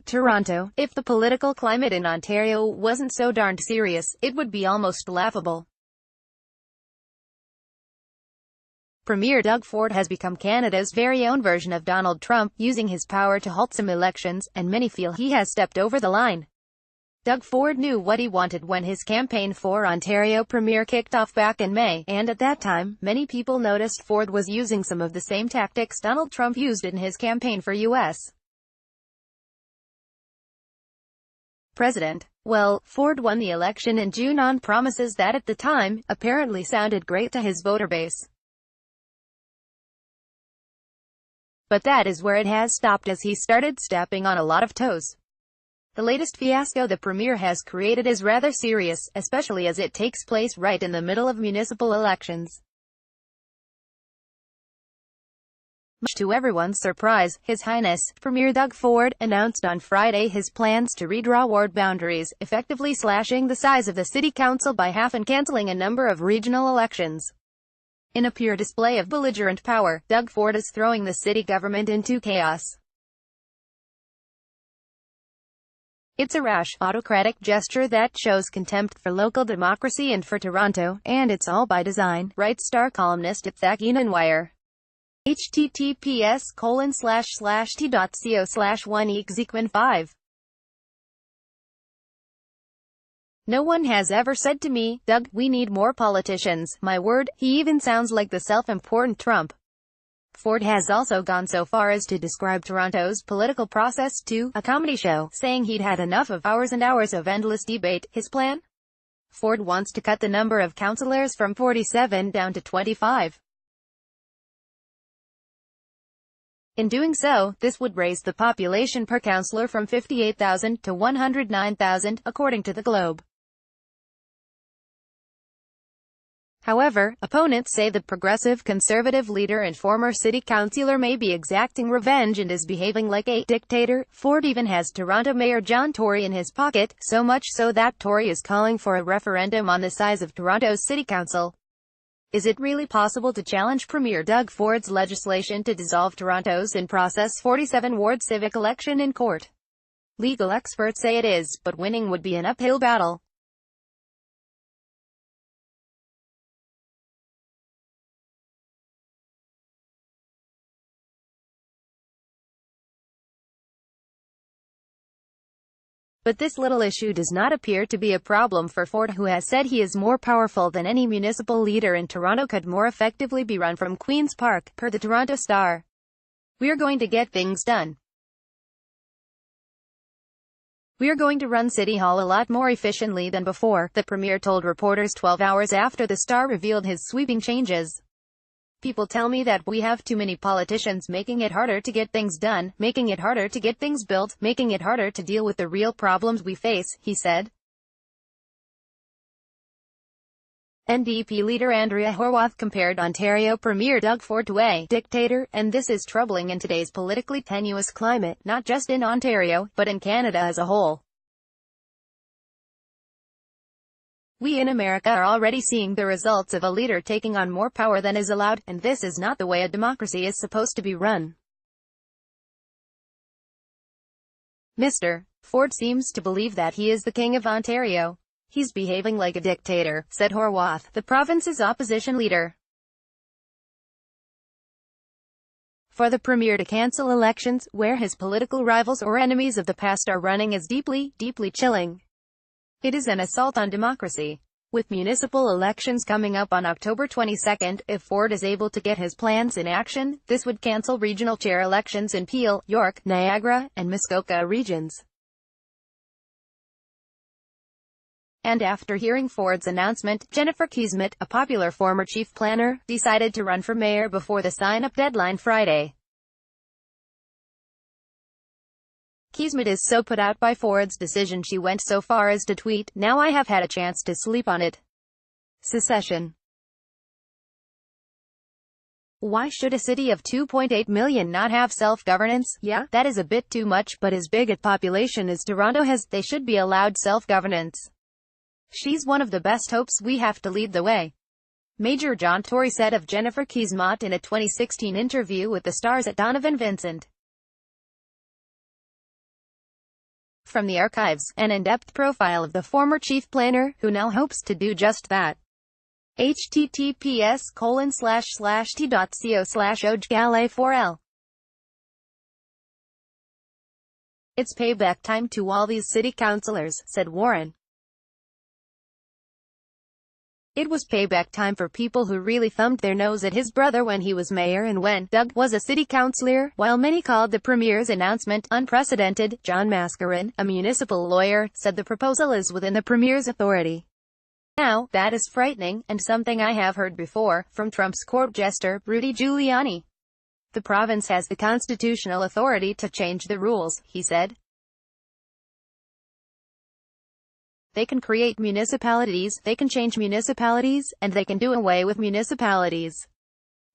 Toronto. If the political climate in Ontario wasn't so darned serious, it would be almost laughable. Premier Doug Ford has become Canada's very own version of Donald Trump, using his power to halt some elections, and many feel he has stepped over the line. Doug Ford knew what he wanted when his campaign for Ontario Premier kicked off back in May, and at that time, many people noticed Ford was using some of the same tactics Donald Trump used in his campaign for U.S. President. Well, Ford won the election in June on promises that at the time, apparently sounded great to his voter base. But that is where it has stopped, as he started stepping on a lot of toes. The latest fiasco the Premier has created is rather serious, especially as it takes place right in the middle of municipal elections. Much to everyone's surprise, His Highness, Premier Doug Ford, announced on Friday his plans to redraw ward boundaries, effectively slashing the size of the city council by half and cancelling a number of regional elections. In a pure display of belligerent power, Doug Ford is throwing the city government into chaos. It's a rash, autocratic gesture that shows contempt for local democracy and for Toronto, and it's all by design, writes Star columnist at Wire. https://t.co/1exequin5. No one has ever said to me, Doug, we need more politicians. My word, he even sounds like the self-important Trump. Ford has also gone so far as to describe Toronto's political process to a comedy show, saying he'd had enough of hours and hours of endless debate. His plan? Ford wants to cut the number of councillors from 47 down to 25. In doing so, this would raise the population per councillor from 58,000 to 109,000, according to the Globe. However, opponents say the progressive conservative leader and former city councillor may be exacting revenge and is behaving like a dictator. Ford even has Toronto Mayor John Tory in his pocket, so much so that Tory is calling for a referendum on the size of Toronto's city council. Is it really possible to challenge Premier Doug Ford's legislation to dissolve Toronto's in-process 47-ward civic election in court? Legal experts say it is, but winning would be an uphill battle. But this little issue does not appear to be a problem for Ford, who has said he is more powerful than any municipal leader in Toronto could more effectively be run from Queen's Park, per the Toronto Star. We're going to get things done. We're going to run City Hall a lot more efficiently than before, the Premier told reporters 12 hours after the Star revealed his sweeping changes. People tell me that we have too many politicians, making it harder to get things done, making it harder to get things built, making it harder to deal with the real problems we face, he said. NDP leader Andrea Horwath compared Ontario Premier Doug Ford to a dictator, and this is troubling in today's politically tenuous climate, not just in Ontario, but in Canada as a whole. We in America are already seeing the results of a leader taking on more power than is allowed, and this is not the way a democracy is supposed to be run. Mr. Ford seems to believe that he is the king of Ontario. He's behaving like a dictator, said Horwath, the province's opposition leader. For the Premier to cancel elections, where his political rivals or enemies of the past are running, is deeply, deeply chilling. It is an assault on democracy. With municipal elections coming up on October 22, if Ford is able to get his plans in action, this would cancel regional chair elections in Peel, York, Niagara, and Muskoka regions. And after hearing Ford's announcement, Jennifer Keesmaat, a popular former chief planner, decided to run for mayor before the sign-up deadline Friday. Keesmaat is so put out by Ford's decision she went so far as to tweet, "Now I have had a chance to sleep on it. Secession. Why should a city of 2.8 million not have self-governance? Yeah, that is a bit too much, but as big a population as Toronto has, they should be allowed self-governance. She's one of the best hopes. We have to lead the way." Major John Tory said of Jennifer Keesmaat in a 2016 interview with the Star's at Donovan Vincent. from the archives, an in-depth profile of the former chief planner, who now hopes to do just that. https://t.co/ojgale4l. It's payback time to all these city councilors, said Warren. It was payback time for people who really thumbed their nose at his brother when he was mayor and when Doug was a city councilor. While many called the premier's announcement unprecedented, John Mascarin, a municipal lawyer, said the proposal is within the premier's authority. Now, that is frightening, and something I have heard before, from Trump's court jester, Rudy Giuliani. The province has the constitutional authority to change the rules, he said. They can create municipalities, they can change municipalities, and they can do away with municipalities.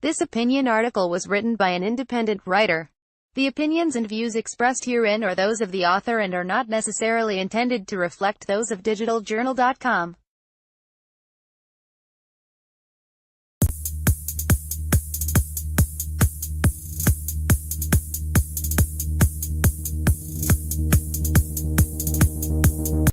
This opinion article was written by an independent writer. The opinions and views expressed herein are those of the author and are not necessarily intended to reflect those of digitaljournal.com.